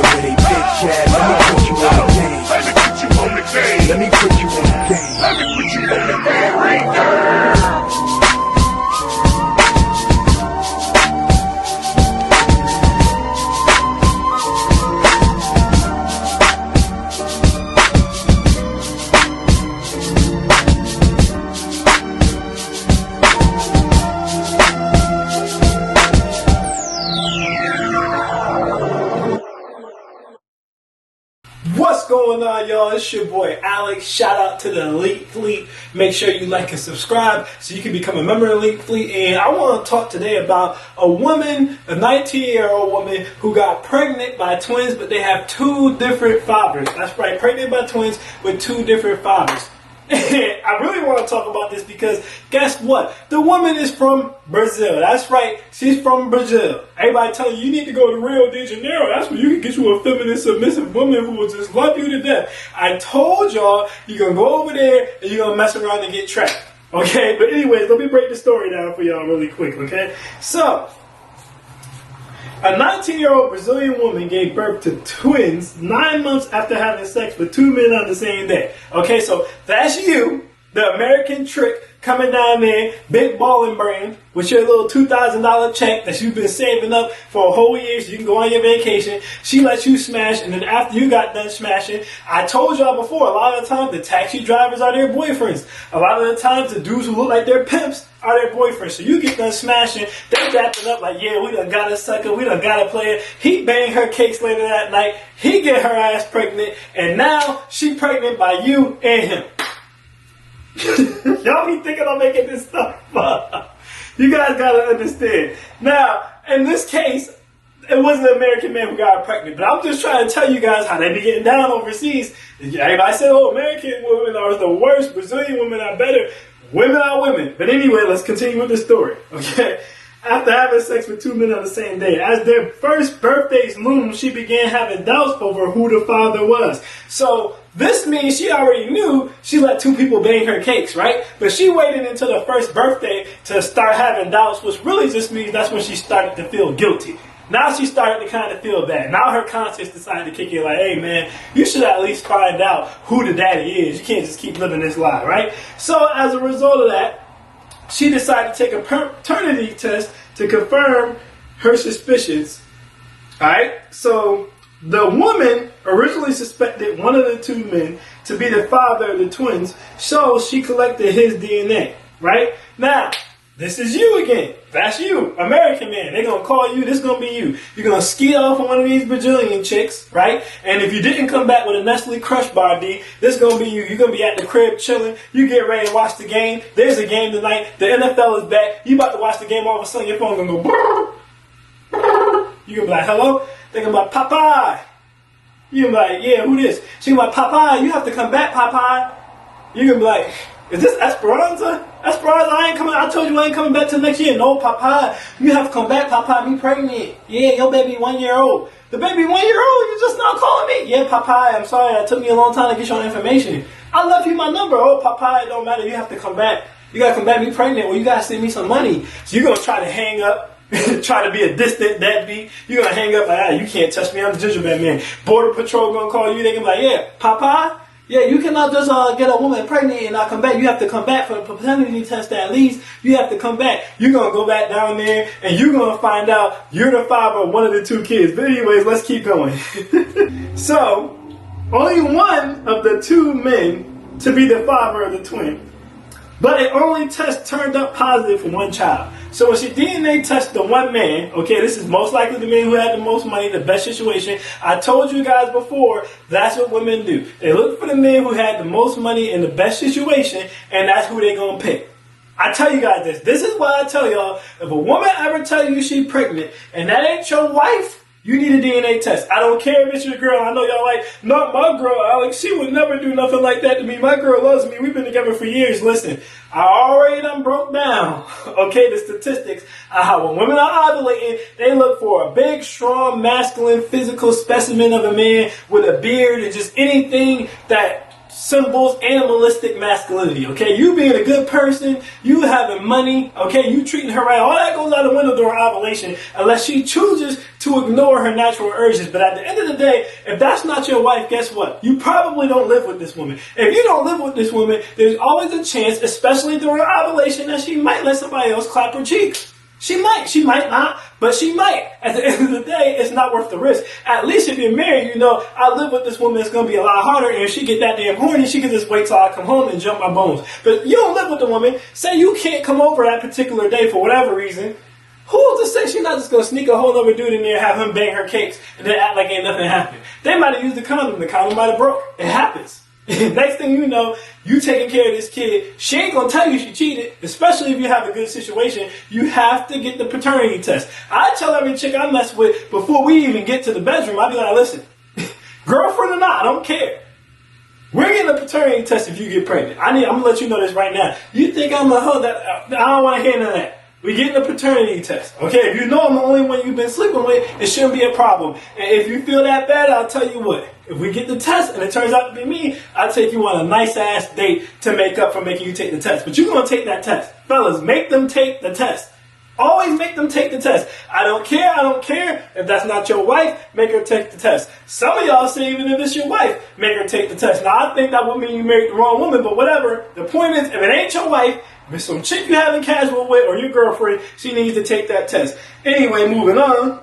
where they bitch at. Let me put you on the game. Let me put you on the game. Let me put you on the game. Let me put you on the game right there. What's going on, y'all? It's your boy Alex. Shout out to the Elite Fleet. Make sure you like and subscribe so you can become a member of the Elite Fleet. And I want to talk today about a woman, a 19-year-old woman who got pregnant by twins, but they have two different fathers. That's right, pregnant by twins with two different fathers. I really want to talk about this because guess what? The woman is from Brazil. That's right. She's from Brazil. Everybody telling you need to go to Rio de Janeiro. That's where you can get you a feminine, submissive woman who will just love you to death. I told y'all you're going to go over there and you're going to mess around and get trapped. Okay? But anyways, let me break the story down for y'all really quick. Okay? So, a 19-year-old Brazilian woman gave birth to twins 9 months after having sex with two men on the same day. Okay, so that's you, the American trick, coming down there, big balling brain, with your little $2,000 check that you've been saving up for a whole year so you can go on your vacation. She lets you smash, and then after you got done smashing, I told y'all before, a lot of the time the taxi drivers are their boyfriends. A lot of the times the dudes who look like they're pimps are their boyfriends. So you get done smashing, they wrapping up like, yeah, we done got a sucker, we done got a player. He banged her cakes later that night, he get her ass pregnant, and now she pregnant by you and him. Y'all be thinking I'm making this stuff up. You guys gotta understand. Now, in this case, it wasn't an American man who got pregnant, but I'm just trying to tell you guys how they be getting down overseas. Everybody said, oh, American women are the worst, Brazilian women are better. Women are women. But anyway, let's continue with the story, okay? After having sex with two men on the same day, as their first birthdays loomed, she began having doubts over who the father was. So this means she already knew she let two people bang her cakes, right? But she waited until the first birthday to start having doubts, which really just means that's when she started to feel guilty. Now she started to kind of feel bad. Now her conscience decided to kick in like, hey man, you should at least find out who the daddy is. You can't just keep living this lie, right? So as a result of that, she decided to take a paternity test to confirm her suspicions. Alright, so the woman originally suspected one of the two men to be the father of the twins, so she collected his DNA. Right? Now, this is you again. That's you, American man. They're gonna call you, this gonna be you. You're gonna ski off on one of these Brazilian chicks, right? And if you didn't come back with a Nestle Crush bar, D, this gonna be you. You're gonna be at the crib chilling. You get ready to watch the game. There's a game tonight. The NFL is back. You about to watch the game, all of a sudden your phone gonna go brrr, brrr. You gonna be like, hello? They're gonna be like, Popeye. You gonna be like, yeah, who this? She gonna be like, Popeye, you have to come back, Popeye. You gonna be like, is this Esperanza? Esperanza, I told you I ain't coming back till next year. No, Papa, you have to come back, Papa, be pregnant. Yeah, your baby 1 year old. The baby 1 year old, you just not calling me? Yeah, Papa, I'm sorry, it took me a long time to get your information. I left you my number. Oh, Papa, it don't matter, you have to come back. You gotta come back, be pregnant, or you gotta send me some money. So you're gonna try to hang up, try to be a distant deadbeat. You're gonna hang up like, you can't touch me, I'm the gingerbread man. Border Patrol gonna call you, they gonna be like, yeah, Papa, yeah, you cannot just get a woman pregnant and not come back. You have to come back for the paternity test at least. You have to come back. You're going to go back down there and you're going to find out you're the father of one of the two kids. But anyways, let's keep going. So, only one of the two men to be the father of the twin. But it only test turned up positive for one child. So when she DNA tested the one man, okay, this is most likely the man who had the most money, the best situation. I told you guys before, that's what women do. They look for the man who had the most money in the best situation, and that's who they're going to pick. I tell you guys this. This is why I tell y'all, if a woman ever tell you she's pregnant, and that ain't your wife, you need a DNA test. I don't care if it's your girl. I know y'all like, not my girl, Alex. She would never do nothing like that to me. My girl loves me. We've been together for years. Listen, I already done broke down, okay, the statistics on how when women are ovulating, they look for a big, strong, masculine, physical specimen of a man with a beard and just anything that symbols animalistic masculinity, okay? You being a good person, you having money, okay? You treating her right. All that goes out the window during ovulation unless she chooses to ignore her natural urges. But at the end of the day, if that's not your wife, guess what? You probably don't live with this woman. If you don't live with this woman, there's always a chance, especially during ovulation, that she might let somebody else clap her cheeks. She might not, but she might. At the end of the day, it's not worth the risk. At least if you're married, you know, I live with this woman, it's going to be a lot harder, and if she get that damn horny, she can just wait till I come home and jump my bones. But you don't live with the woman, say you can't come over that particular day for whatever reason, who's to say she's not just going to sneak a whole other dude in there, have him bang her cakes, and then act like ain't nothing happened? They might have used the condom might have broke. It happens. Next thing you know, you taking care of this kid. She ain't gonna tell you she cheated, especially if you have a good situation. You have to get the paternity test. I tell every chick I mess with before we even get to the bedroom, I be like, listen, girlfriend or not, I don't care. We're getting a paternity test if you get pregnant. I'm gonna let you know this right now. You think I'm a hoe that I don't want to hear none of that. We're getting a paternity test. Okay, if you know I'm the only one you've been sleeping with, it shouldn't be a problem. And if you feel that bad, I'll tell you what. If we get the test and it turns out to be me, I'll take you on a nice ass date to make up for making you take the test. But you're going to take that test. Fellas, make them take the test. Always make them take the test. I don't care. If that's not your wife, make her take the test. Some of y'all say even if it's your wife, make her take the test. Now, I think that would mean you married the wrong woman, but whatever. The point is, if it ain't your wife, if it's some chick you having casual with or your girlfriend, she needs to take that test. Anyway, moving on.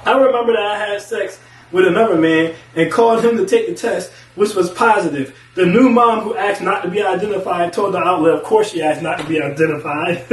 I remember that I had sex with another man and called him to take the test, which was positive. The new mom who asked not to be identified told the outlet, of course she asked not to be identified.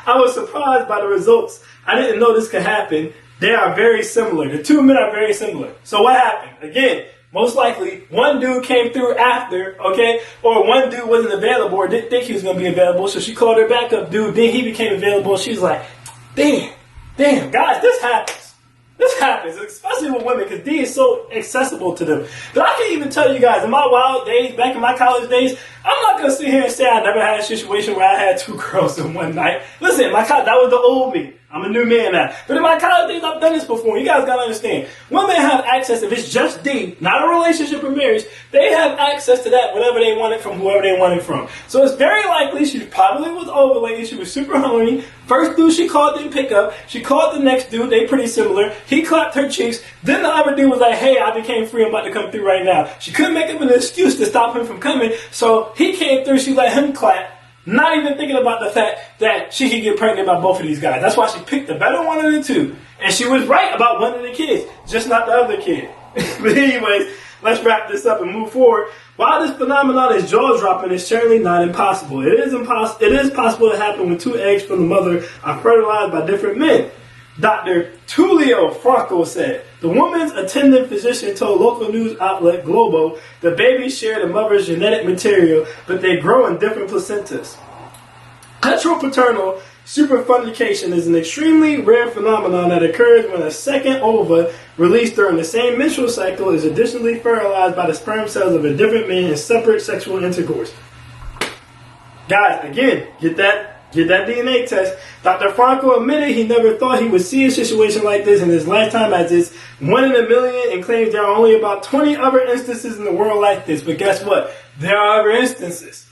I was surprised by the results. I didn't know this could happen. They are very similar. The two men are very similar. So what happened? Again, most likely, one dude came through after, okay? Or one dude wasn't available or didn't think he was going to be available, so she called her backup dude. Then he became available. She was like, damn, guys, this happens. This happens, especially with women, because D is so accessible to them. But I can even tell you guys, in my wild days, back in my college days, I'm not going to sit here and say I never had a situation where I had two girls in one night. Listen, that was the old me. I'm a new man now. But in my college days, I've done this before. You guys got to understand. Women have access, if it's just D, not a relationship or marriage, they have access to that whenever they want it from whoever they want it from. So it's very likely she probably was overweight. She was super horny. First dude she called didn't pick up. She called the next dude. They pretty similar. He clapped her cheeks. Then the other dude was like, hey, I became free. I'm about to come through right now. She couldn't make up an excuse to stop him from coming. So he came through. She let him clap. Not even thinking about the fact that she could get pregnant by both of these guys. That's why she picked the better one of the two. And she was right about one of the kids, just not the other kid. But anyways, let's wrap this up and move forward. While this phenomenon is jaw-dropping, it's certainly not impossible. It is possible to happen when two eggs from the mother are fertilized by different men. Dr. Tullio Franco said, the woman's attending physician told local news outlet Globo the babies share the mother's genetic material, but they grow in different placentas. Heteropaternal superfundication is an extremely rare phenomenon that occurs when a second ova released during the same menstrual cycle is additionally fertilized by the sperm cells of a different man in separate sexual intercourse. Guys, again, get that DNA test. Dr. Franco admitted he never thought he would see a situation like this in his lifetime, as it's 1 in a million, and claims there are only about 20 other instances in the world like this. But guess what? There are other instances.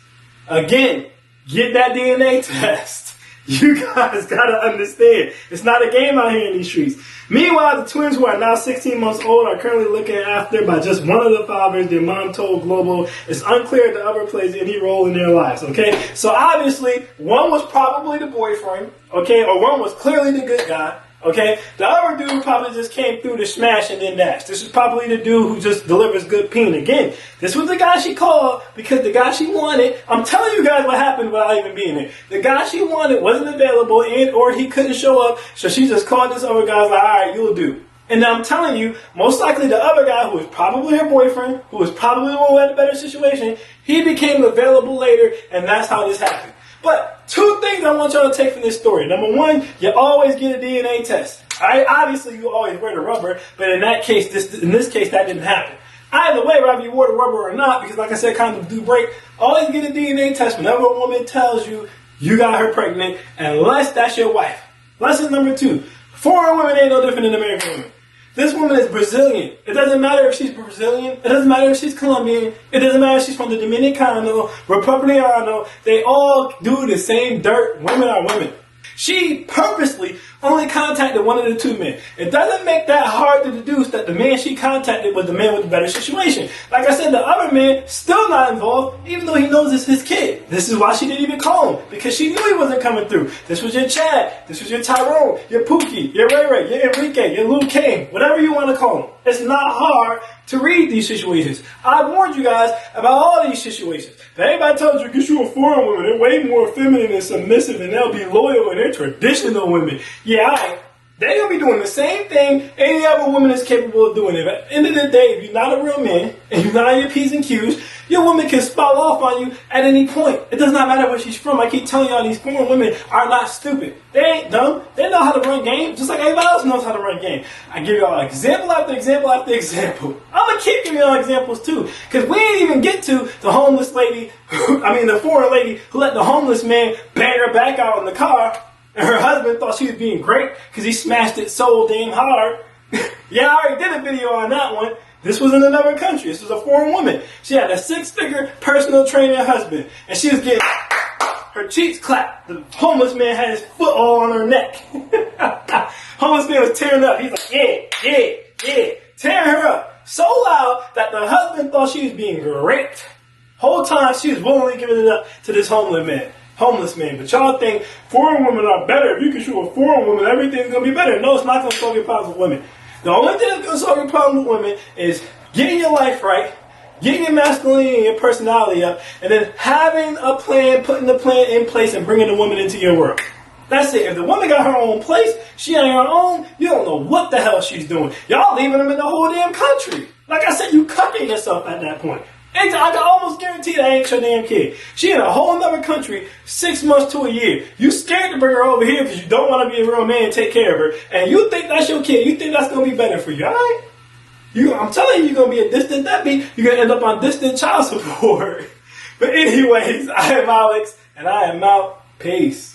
Again, get that DNA test. You guys gotta understand, it's not a game out here in these streets. Meanwhile, the twins, who are now 16 months old, are currently looking after by just one of the fathers. Their mom told Global it's unclear if the other plays any role in their lives, okay? So obviously, one was probably the boyfriend, okay? Or one was clearly the good guy, okay? The other dude probably just came through to smash and then dash. This is probably the dude who just delivers good peen. Again, this was the guy she called because the guy she wanted, I'm telling you guys what happened without even being there. The guy she wanted wasn't available or he couldn't show up, so she just called this other guy, like, all right, you'll do. And I'm telling you, most likely the other guy, who was probably her boyfriend, who was probably the one who had a better situation, he became available later, and that's how this happened. But two things I want y'all to take from this story. Number one, you always get a DNA test. Right? Obviously, you always wear the rubber, but in this case, that didn't happen. Either way, whether you wore the rubber or not, because like I said, condoms do break, always get a DNA test whenever a woman tells you you got her pregnant, unless that's your wife. Lesson number two, foreign women ain't no different than American women. This woman is Brazilian. It doesn't matter if she's Brazilian. It doesn't matter if she's Colombian. It doesn't matter if she's from the Dominicano, Republicano. They all do the same dirt. Women are women. She purposely only contacted one of the two men. It doesn't make that hard to deduce that the man she contacted was the man with the better situation. Like I said, the other man still not involved, even though he knows it's his kid. This is why she didn't even call him, because she knew he wasn't coming through. This was your Chad, this was your Tyrone, your Pookie, your Ray Ray, your Enrique, your Lil King, whatever you want to call him. It's not hard to read these situations. I warned you guys about all these situations. If everybody told you, get you a foreign woman, they're way more feminine and submissive, and they'll be loyal, and they're traditional women. Yeah, all right. They're going to be doing the same thing any other woman is capable of doing. If at the end of the day, if you're not a real man, and you're not on your P's and Q's, your woman can spout off on you at any point. It does not matter where she's from. I keep telling y'all, these foreign women are not stupid. They ain't dumb. They know how to run game, just like everybody else knows how to run game. I give y'all example after example after example. I'm going to keep giving y'all examples too, because we ain't even get to the homeless lady, the foreign lady who let the homeless man bang her back out in the car. And her husband thought she was being great because he smashed it so damn hard. Yeah, I already did a video on that one. This was in another country. This was a foreign woman. She had a 6-figure personal trainer husband. And she was getting her cheeks clapped. The homeless man had his foot all on her neck. Homeless man was tearing up. He's like, yeah. Tearing her up. So loud that the husband thought she was being raped. Whole time she was willingly giving it up to this homeless man. But y'all think foreign women are better. If you can shoot a foreign woman, everything's going to be better. No, it's not going to solve your problems with women. The only thing that's going to solve your problem with women is getting your life right, getting your masculinity and your personality up, and then having a plan, putting the plan in place, and bringing the woman into your world. That's it. If the woman got her own place, she ain't her own, you don't know what the hell she's doing. Y'all leaving them in the whole damn country. Like I said, you cucking yourself at that point. I can almost guarantee that ain't your damn kid. She in a whole other country, 6 months to a year. You scared to bring her over here because you don't want to be a real man and take care of her. And you think that's your kid. You think that's going to be better for you, all right? I'm telling you, you're going to be a distant deadbeat. You're going to end up on distant child support. But anyways, I am Alex, and I am out. Peace.